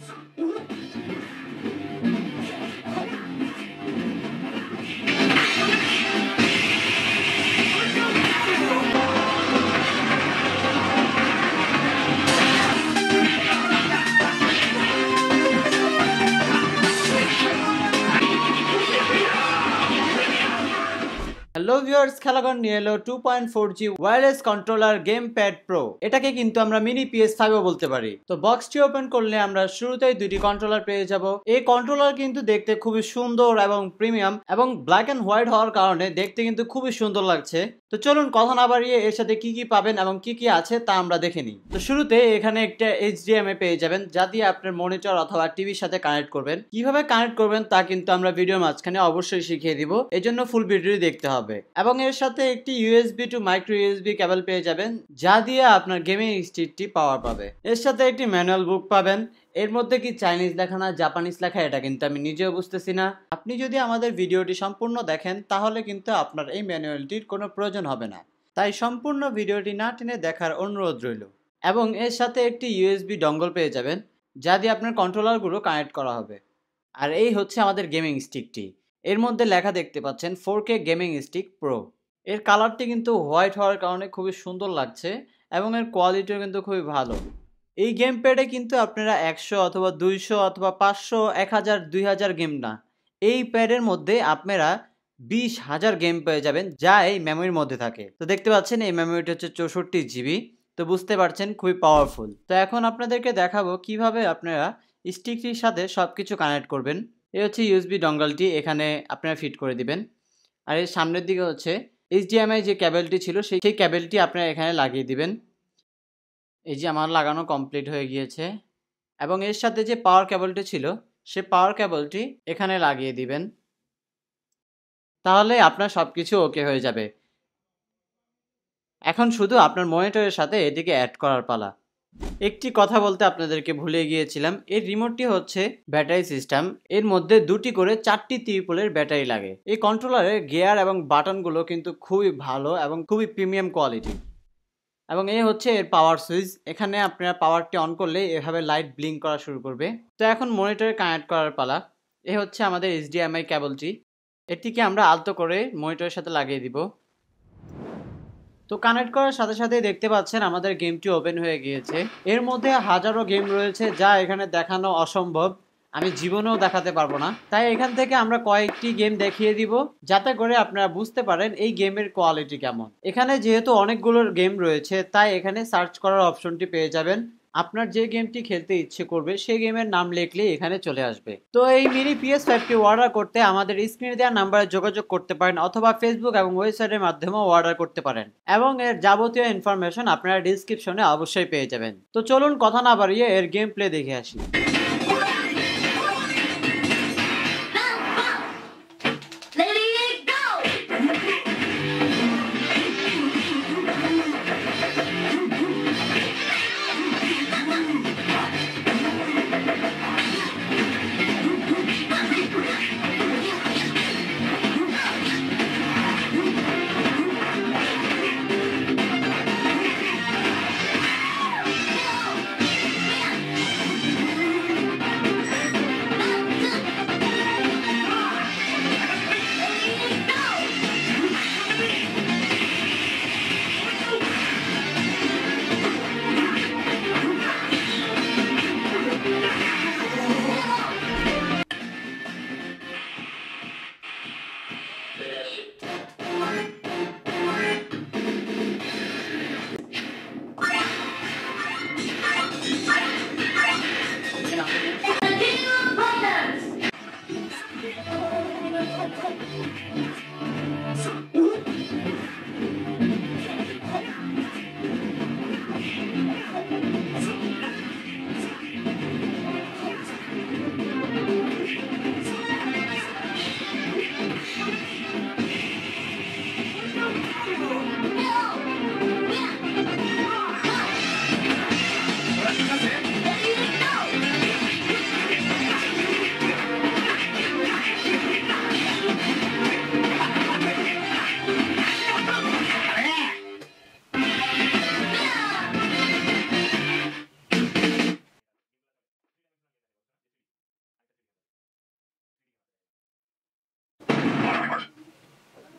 Hello viewers, খেলাঘর নিয়ে এলো 2.4G wireless controller game pad pro. এটাকে কিন্তু আমরা মিনি PS5 ও বলতে পারি। তো বক্সটি ওপেন করলে আমরা শুরুতেই দুটি কন্ট্রোলার পেয়ে যাব। এই কন্ট্রোলার কিন্তু দেখতে খুবই সুন্দর এবং প্রিমিয়াম এবং ব্ল্যাক এন্ড হোয়াইট হওয়ার কারণে দেখতে কিন্তু খুবই সুন্দর লাগছে। তো চলুন কথা না বাড়িয়ে এর সাথে কি কি পাবেন এবং কি কি আছে তা আমরা দেখে নিই। তো শুরুতে এখানে একটা HDMI পেয়ে যাবেন, যা দিয়ে আপনার মনিটর অথবা টিভির সাথে কানেক্ট করবেন। কিভাবে কানেক্ট করবেন তা কিন্তু আমরা ভিডিওর মাঝখানে অবশ্যই শিখিয়ে দিব, এজন্য ফুল ভিডিও দেখতে হবে। এবং এর সাথে একটি USB টু মাইক্রো USB কেবল পেয়ে যাবেন, যা দিয়ে আপনার গেমিং স্টিকটি পাওয়ার পাবে। এর সাথে একটি ম্যানুয়াল বুক পাবেন। এর মধ্যে কি চাইনিজ লেখা না জাপানিজ লেখা এটা কিন্তু আমি নিজেও বুঝতেছি না। আপনি যদি আমাদের ভিডিওটি সম্পূর্ণ দেখেন তাহলে কিন্তু আপনার এই ম্যানুয়ালটির কোনো প্রয়োজন হবে না, তাই সম্পূর্ণ ভিডিওটি না টেনে দেখার অনুরোধ রইল। এবং এর সাথে একটি USB ডঙ্গল পেয়ে যাবেন, যা দিয়ে আপনার কন্ট্রোলারগুলো কানেক্ট করা হবে। আর এই হচ্ছে আমাদের গেমিং স্টিকটি। এর মধ্যে লেখা দেখতে পাচ্ছেন 4K গেমিং স্টিক প্রো। এর কালারটি কিন্তু হোয়াইট হওয়ার কারণে খুবই সুন্দর লাগছে এবং এর কোয়ালিটিও কিন্তু খুবই ভালো। এই গেম প্যাডে কিন্তু আপনারা 100 অথবা 200 অথবা 500, 1000, 2000 গেম না, এই প্যাডের মধ্যে আপনারা 20,000 গেম পেয়ে যাবেন, যা এই মেমোরির মধ্যে থাকে। তো দেখতে পাচ্ছেন এই মেমোরিটি হচ্ছে 64 GB। তো বুঝতে পারছেন খুবই পাওয়ারফুল। তো এখন আপনাদেরকে দেখাবো কিভাবে আপনারা স্টিকটির সাথে সবকিছু কানেক্ট করবেন। এই হচ্ছে USB ডঙ্গলটি, এখানে আপনারা ফিট করে দিবেন। আর এর সামনের দিকে হচ্ছে HDMI যে কেবলটি ছিল সেই কেবলটি আপনারা এখানে লাগিয়ে দিবেন। এই যে আমার লাগানো কমপ্লিট হয়ে গিয়েছে। এবং এর সাথে যে পাওয়ার কেবলটি ছিল সে পাওয়ার কেবলটি এখানে লাগিয়ে দিবেন, তাহলে আপনার সবকিছু ওকে হয়ে যাবে। এখন শুধু আপনার মনিটরের সাথে এটিকে অ্যাড করার পালা। একটি কথা বলতে আপনাদেরকে ভুলে গিয়েছিলাম, এর রিমোটটি হচ্ছে ব্যাটারি সিস্টেম। এর মধ্যে দুটি করে 4টি ত্রিপলের ব্যাটারি লাগে। এই কন্ট্রোলারের গিয়ার এবং বাটনগুলো কিন্তু খুবই ভালো এবং খুবই প্রিমিয়াম কোয়ালিটি। এবং এই হচ্ছে এর পাওয়ার সুইচ। এখানে আপনারা পাওয়ারটি অন করলে এভাবে লাইট ব্লিঙ্ক করা শুরু করবে। তো এখন মনিটরে কানেক্ট করার পালা। এ হচ্ছে আমাদের HDMI কেবলটি, এটিকে আমরা আলতো করে মনিটরের সাথে লাগিয়ে দিব। তো কানেক্ট করার সাথে সাথেই দেখতে পাচ্ছেন আমাদের গেমটি ওপেন হয়ে গিয়েছে। এর মধ্যে হাজারো গেম রয়েছে, যা এখানে দেখানো অসম্ভব, আমি জীবনেও দেখাতে পারবো না। তাই এখান থেকে আমরা কয়েকটি গেম দেখিয়ে দিব, যাতে করে আপনারা বুঝতে পারেন এই গেমের কোয়ালিটি কেমন। এখানে যেহেতু অনেকগুলো গেম রয়েছে তাই এখানে সার্চ করার অপশনটি পেয়ে যাবেন। আপনার যে গেমটি খেলতে ইচ্ছে করবে সেই গেমের নাম লিখলেই এখানে চলে আসবে। তো এই মিনি PS5টি অর্ডার করতে আমাদের স্ক্রিনে দেওয়া নাম্বারে যোগাযোগ করতে পারেন অথবা ফেসবুক এবং ওয়েবসাইটের মাধ্যমেও অর্ডার করতে পারেন। এবং এর যাবতীয় ইনফরমেশন আপনারা ডিসক্রিপশনে অবশ্যই পেয়ে যাবেন। তো চলুন কথা না বাড়িয়ে এর গেম প্লে দেখে আসি।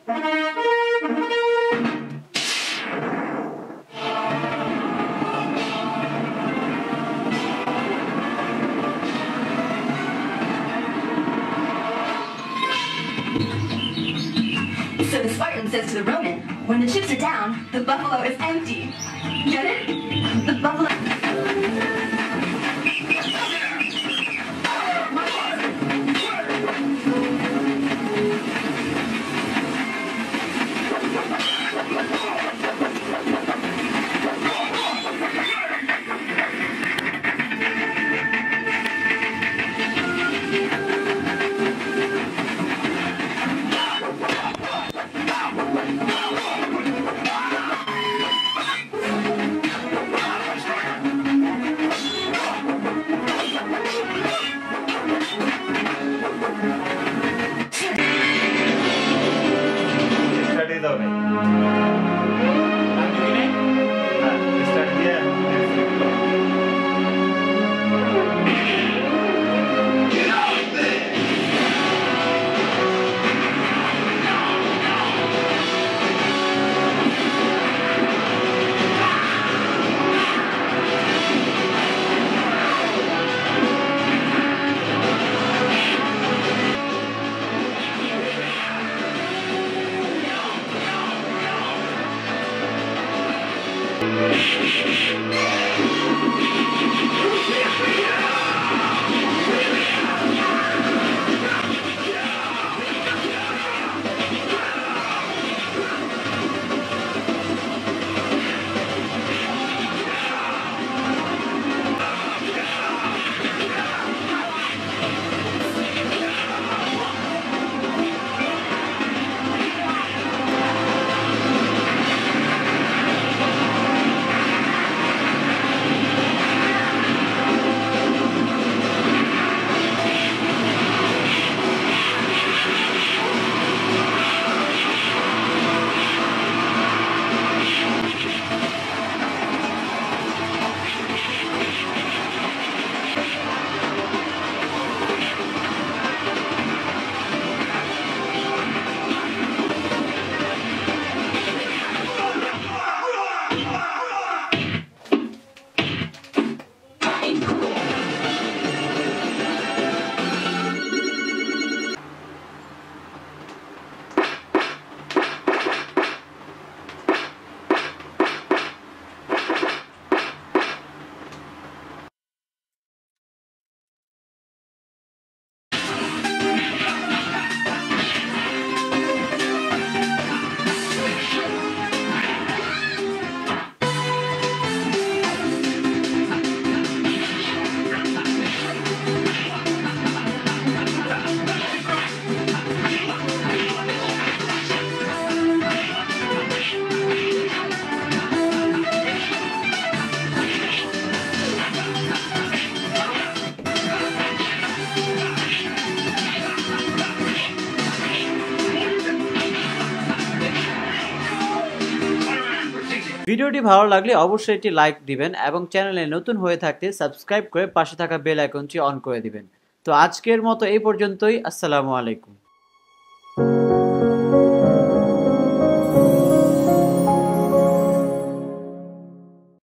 So the Spartan says to the Roman, when the chips are down, the buffalo is empty. Get it? The buffalo... ভিডিওটি ভালো লাগলে অবশ্যই একটি লাইক দিবেন এবং চ্যানেলে নতুন হয়ে থাকলে সাবস্ক্রাইব করে পাশে থাকা বেল আইকনটি অন করে দিবেন। তো আজকের মতো এই পর্যন্তই। আসসালামু আলাইকুম।